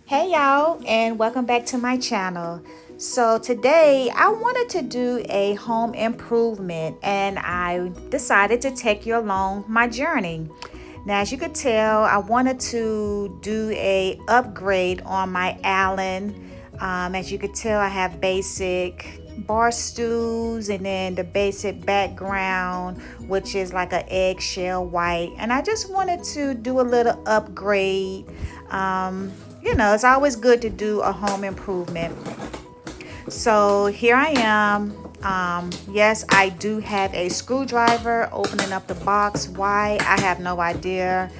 Hey y'all, and welcome back to my channel. So today I wanted to do a home improvement and I decided to take you along my journey. Now, as you could tell, I wanted to do a upgrade on my Allen. As you could tell, I have basic bar stools and then the basic background, which is like an eggshell white. And I just wanted to do a little upgrade. It's always good to do a home improvement. So here I am. Yes, I do have a screwdriver opening up the box. Why? I have no idea.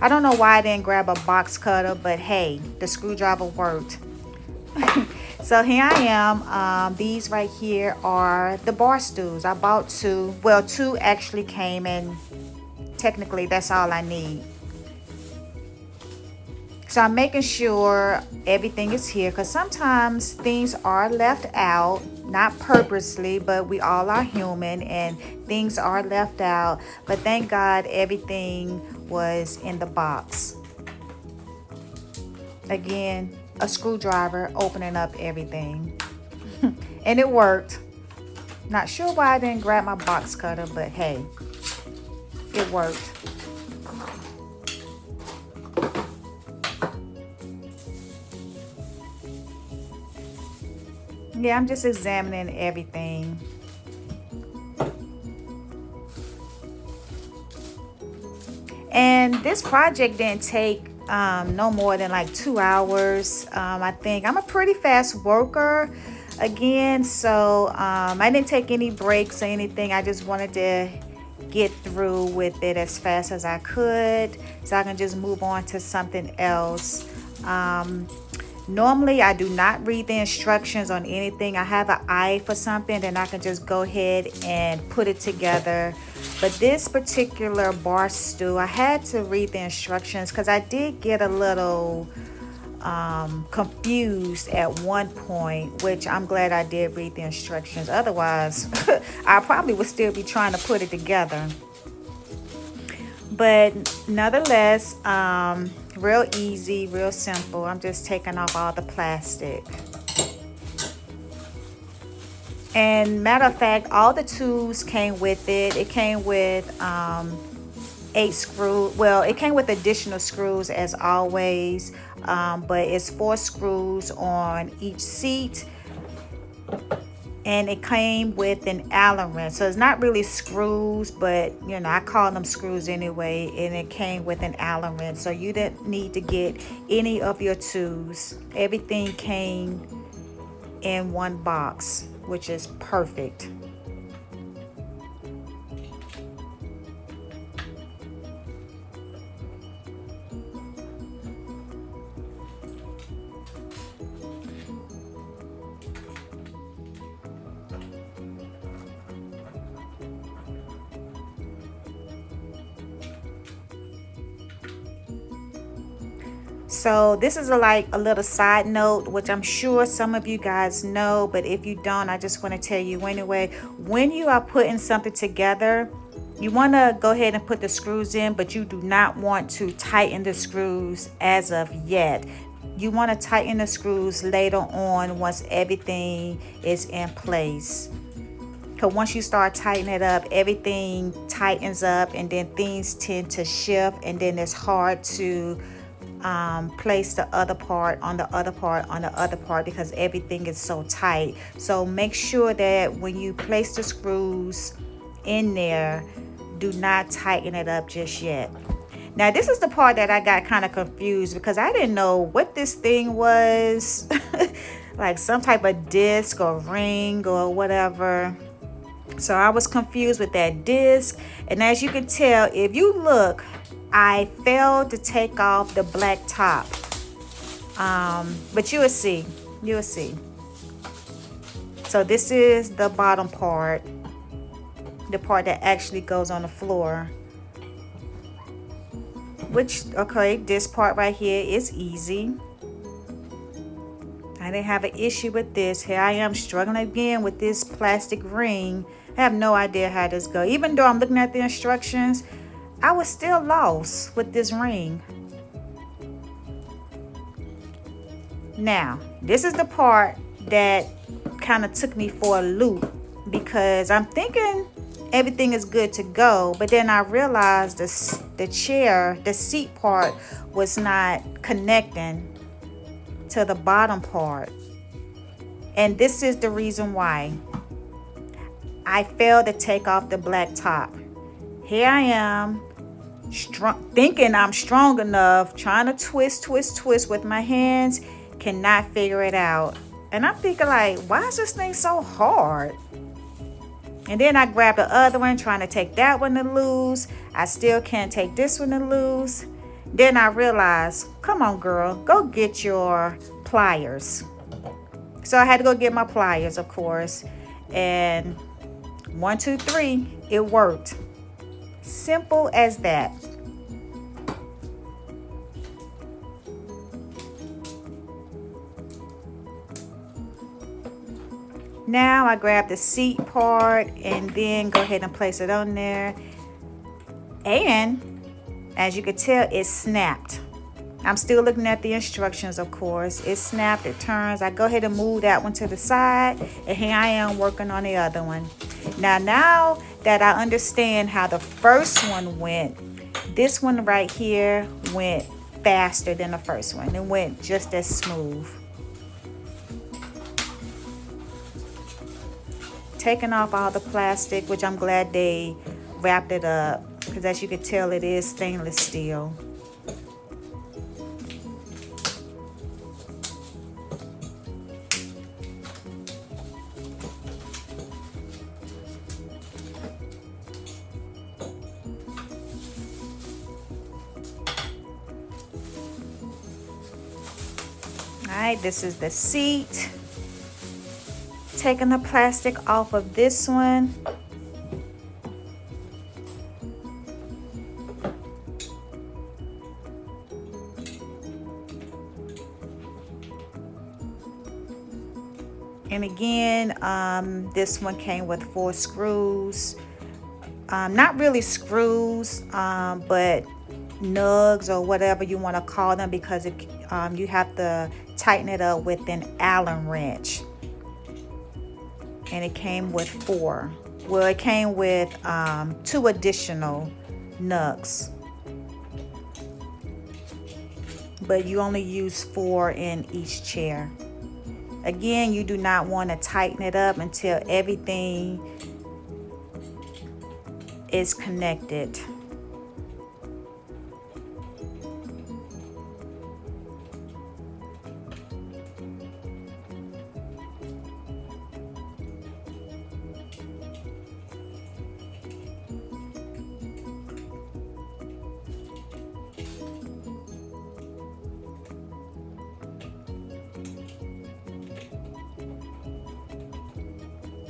I don't know why I didn't grab a box cutter, but hey, the screwdriver worked. So here I am. These right here are the bar stools. I bought two. Well, two actually came in. Technically, that's all I need. So I'm making sure everything is here because sometimes things are left out, not purposely, but we all are human and things are left out. But thank God everything was in the box. Again, a screwdriver opening up everything. And it worked. Not sure why I didn't grab my box cutter, but hey, it worked. Yeah, I'm just examining everything. And this project didn't take no more than like 2 hours. I think I'm a pretty fast worker again, so I didn't take any breaks or anything. I just wanted to get through with it as fast as I could so I can just move on to something else. Normally, I do not read the instructions on anything. I have an eye for something, then I can just go ahead and put it together. But this particular bar stool, I had to read the instructions because I did get a little confused at one point, which I'm glad I did read the instructions. Otherwise, I probably would still be trying to put it together. But nonetheless, real easy, real simple. I'm just taking off all the plastic. And matter of fact, all the tools came with it. It came with 8 screws. Well, it came with additional screws as always, but it's 4 screws on each seat. And it came with an Allen wrench. So it's not really screws, but I call them screws anyway. And it came with an Allen wrench. So you didn't need to get any of your tools. Everything came in one box, which is perfect. So this is like a little side note, which I'm sure some of you guys know, but if you don't, I just want to tell you anyway. When you are putting something together, you want to go ahead and put the screws in, but you do not want to tighten the screws as of yet. You want to tighten the screws later on once everything is in place. Because once you start tightening it up, everything tightens up and then things tend to shift and then it's hard to place the other part on the other part on the other part because everything is so tight. So make sure that when you place the screws in there, do not tighten it up just yet. Now this is the part that I got kind of confused because I didn't know what this thing was. Like some type of disc or ring or whatever. So I was confused with that disc. And as you can tell, if you look, I failed to take off the black top. But you will see. You will see. So this is the bottom part. The part that actually goes on the floor. Okay, this part right here is easy. I didn't have an issue with this. Here I am struggling again with this plastic ring. I have no idea how this goes. Even though I'm looking at the instructions, I was still lost with this ring. Now, this is the part that kind of took me for a loop, because I'm thinking everything is good to go, but then I realized the seat part was not connecting to the bottom part. And this is the reason why. I failed to take off the black top. Here I am, thinking I'm strong enough, trying to twist with my hands, cannot figure it out. And I'm thinking like, why is this thing so hard? And then I grabbed the other one, trying to take that one to loose. I still can't take this one to loose. Then I realized, come on girl, go get your pliers. So I had to go get my pliers, of course. And 1, 2, 3, it worked. Simple as that. Now I grab the seat part and then go ahead and place it on there. And as you can tell, it snapped. I'm still looking at the instructions, of course. It snapped, it turns. I go ahead and move that one to the side, and here I am working on the other one. Now that I understand how the first one went, this one right here went faster than the first one. It went just as smooth. Taking off all the plastic, which I'm glad they wrapped it up, because as you can tell, it is stainless steel. Alright, this is the seat. Taking the plastic off of this one. And again, this one came with 4 screws. Not really screws, but nugs or whatever you want to call them, because you have to tighten it up with an Allen wrench. And it came with 4. Well, it came with 2 additional nugs, but you only use 4 in each chair. Again, you do not want to tighten it up until everything is connected.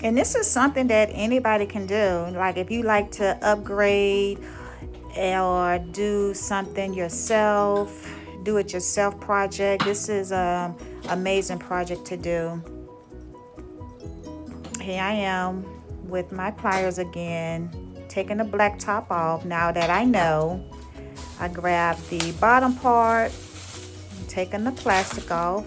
And this is something that anybody can do. Like if you like to upgrade or do something yourself, do it yourself project, this is an amazing project to do. Here I am with my pliers again, taking the black top off. Now that I know, I grab the bottom part, taking the plastic off.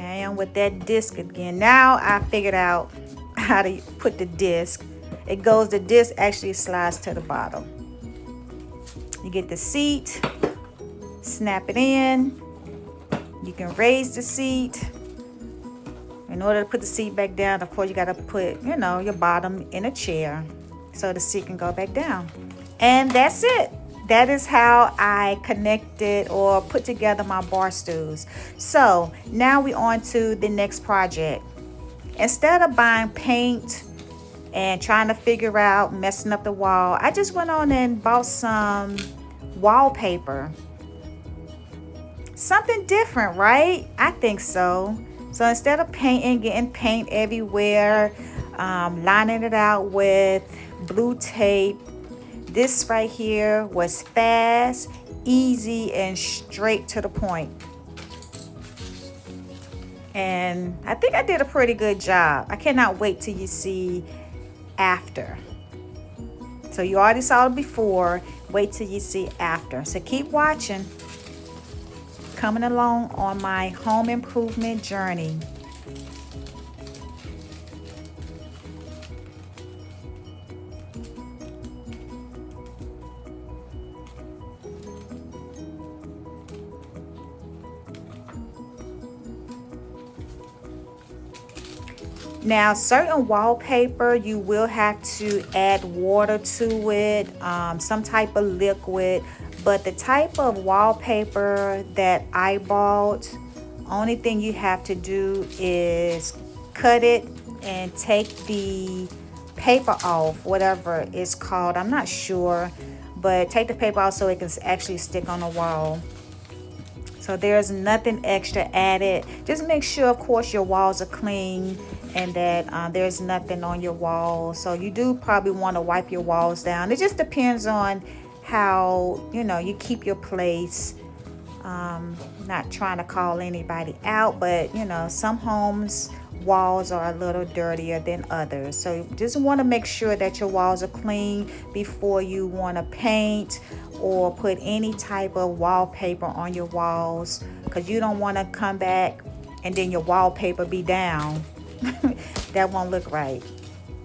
I am with that disc again. Now I figured out how to put the disc. The disc actually slides to the bottom. You get the seat, snap it in. You can raise the seat. In order to put the seat back down, of course, you got to put, your bottom in a chair so the seat can go back down. And that's it. That is how I connected or put together my bar stools. So now we're on to the next project. Instead of buying paint and trying to figure out messing up the wall, I just went on and bought some wallpaper. Something different, right? I think so. So instead of painting, getting paint everywhere, lining it out with blue tape, this right here was fast, easy, and straight to the point. And I think I did a pretty good job. I cannot wait till you see after. So you already saw it before. Wait till you see after. So keep watching. Coming along on my home improvement journey. Now, certain wallpaper, you will have to add water to it, some type of liquid. But the type of wallpaper that I bought, only thing you have to do is cut it and take the paper off, whatever it's called. I'm not sure, but take the paper off so it can actually stick on the wall. So there's nothing extra added. Just make sure, of course, your walls are clean and that there's nothing on your walls. So you do probably want to wipe your walls down. It just depends on how, you keep your place. Not trying to call anybody out, but, some homes walls are a little dirtier than others. So just want to make sure that your walls are clean before you want to paint or put any type of wallpaper on your walls, because you don't want to come back and then your wallpaper be down. That won't look right,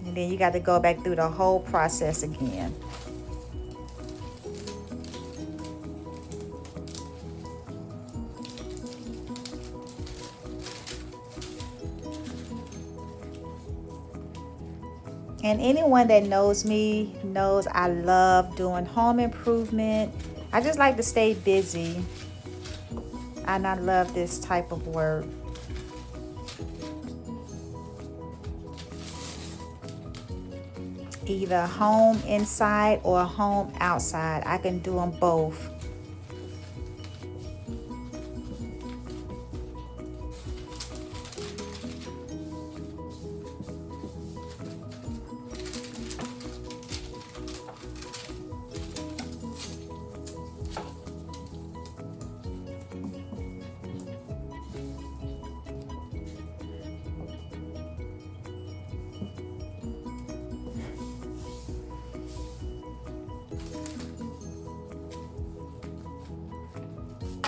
and then you got to go back through the whole process again. And anyone that knows me knows I love doing home improvement. I just like to stay busy. And I love this type of work. Either home inside or home outside. I can do them both.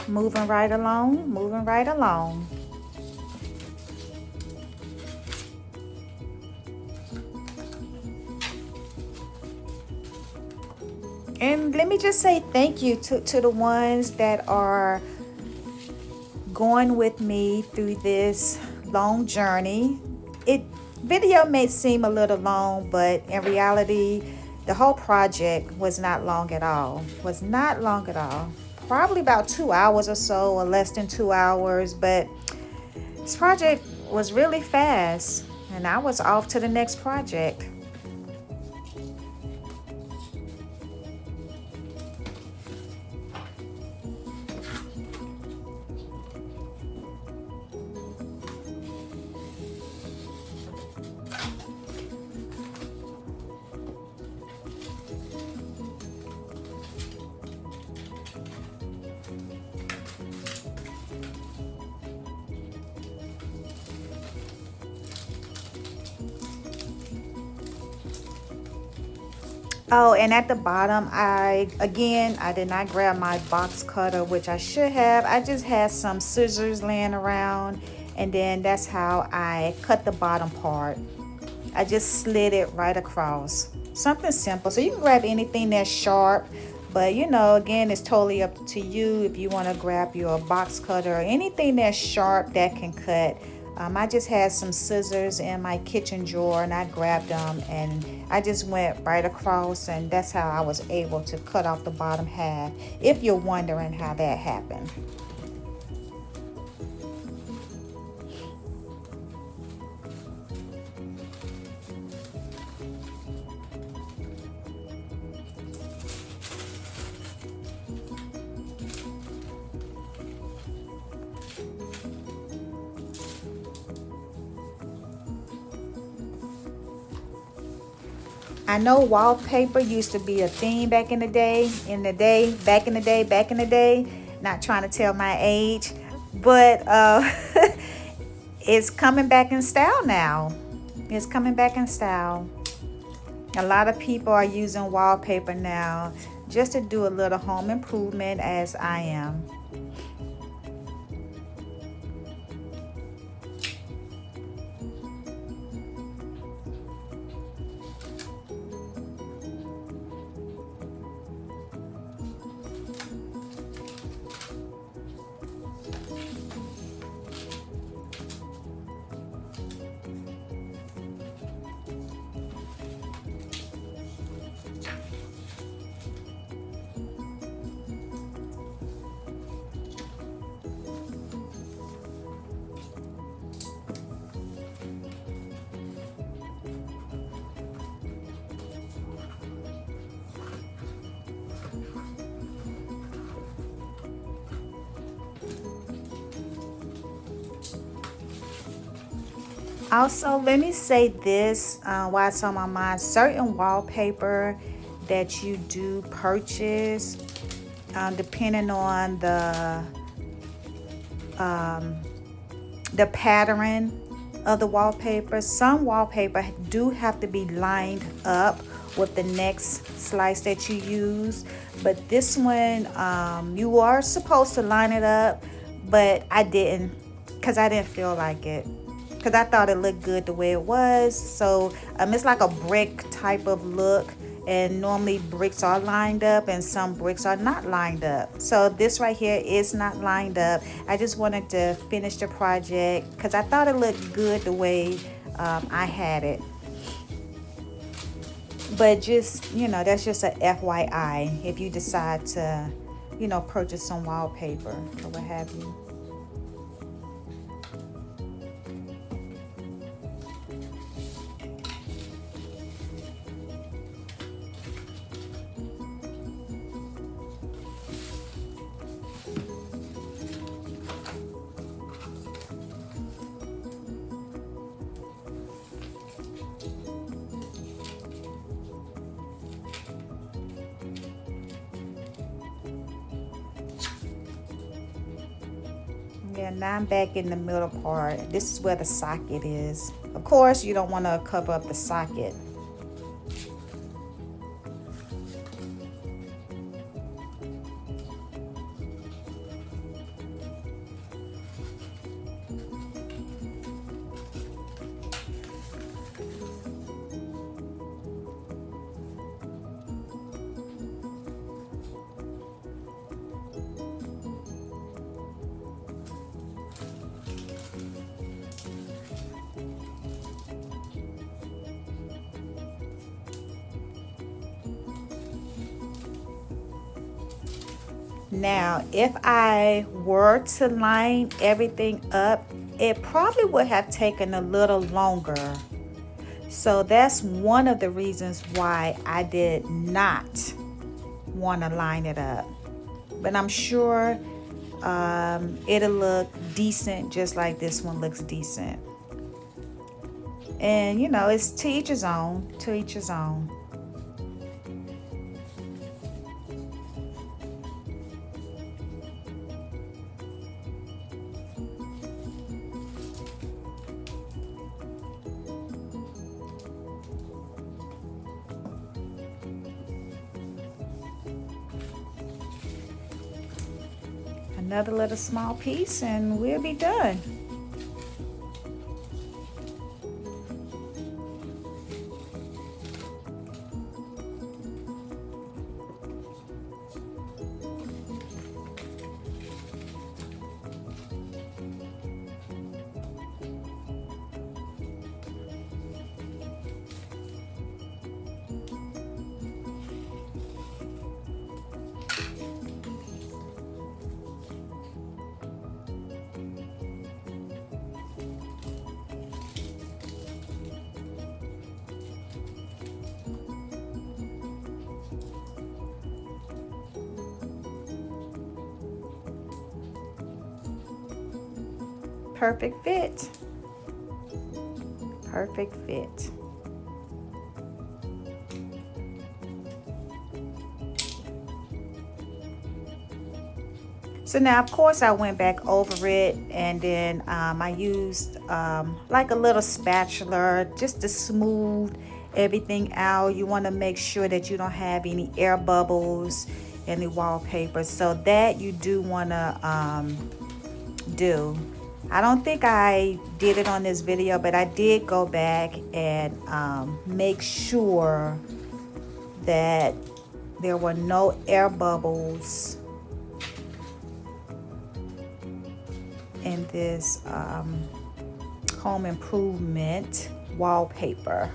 Moving right along, moving right along. And let me just say thank you to the ones that are going with me through this long journey. Video may seem a little long, but in reality, the whole project was not long at all. Was not long at all. Probably about 2 hours or so, or less than 2 hours, but this project was really fast, and I was off to the next project. Oh, and at the bottom, I did not grab my box cutter, which I should have. I just had some scissors laying around, and then that's how I cut the bottom part. I just slid it right across. Something simple. So you can grab anything that's sharp, but again, it's totally up to you if you want to grab your box cutter or anything that's sharp that can cut. I just had some scissors in my kitchen drawer, and I grabbed them and I just went right across, and that's how I was able to cut off the bottom half, if you're wondering how that happened. I know wallpaper used to be a thing back in the day, back in the day. Not trying to tell my age, but it's coming back in style now. It's coming back in style. A lot of people are using wallpaper now just to do a little home improvement, as I am. Also, let me say this while it's on my mind. Certain wallpaper that you do purchase, depending on the pattern of the wallpaper, some wallpaper do have to be lined up with the next slice that you use. But this one, you are supposed to line it up, but I didn't, because I didn't feel like it, because I thought it looked good the way it was. So it's like a brick type of look, and normally bricks are lined up and some bricks are not lined up. So this right here is not lined up. I just wanted to finish the project because I thought it looked good the way I had it. But just, that's just a FYI if you decide to, purchase some wallpaper or what have you. Yeah, now I'm back in the middle part. This is where the socket is. Of course, you don't want to cover up the socket. Now, if I were to line everything up, it probably would have taken a little longer. So that's one of the reasons why I did not want to line it up. But I'm sure it'll look decent just like this one looks decent. And it's to each his own, to each his own. Another little small piece and we'll be done. Perfect fit. Perfect fit. So now, of course, I went back over it, and then I used like a little spatula just to smooth everything out. You want to make sure that you don't have any air bubbles in the wallpaper. So that you do want to do. I don't think I did it on this video, but I did go back and make sure that there were no air bubbles in this home improvement wallpaper.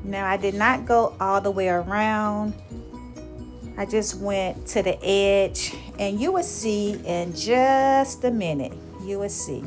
Now I did not go all the way around. I just went to the edge, and you will see in just a minute. You will see.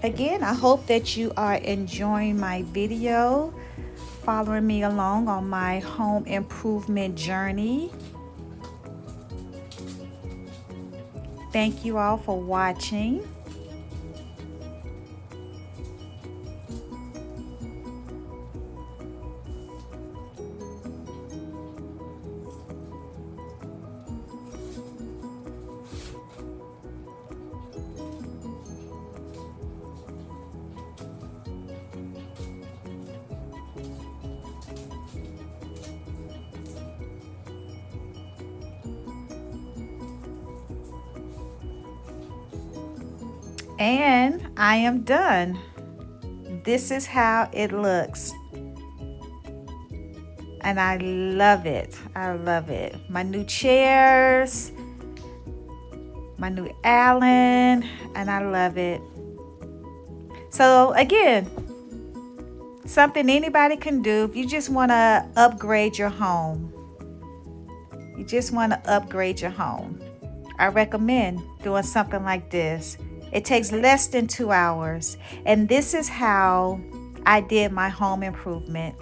Again, I hope that you are enjoying my video, following me along on my home improvement journey. Thank you all for watching. And I am done. This is how it looks. And I love it. I love it. My new chairs, my new Allen, and I love it. So again, something anybody can do if you just want to upgrade your home. You just want to upgrade your home. I recommend doing something like this. It takes less than 2 hours. And this is how I did my home improvement.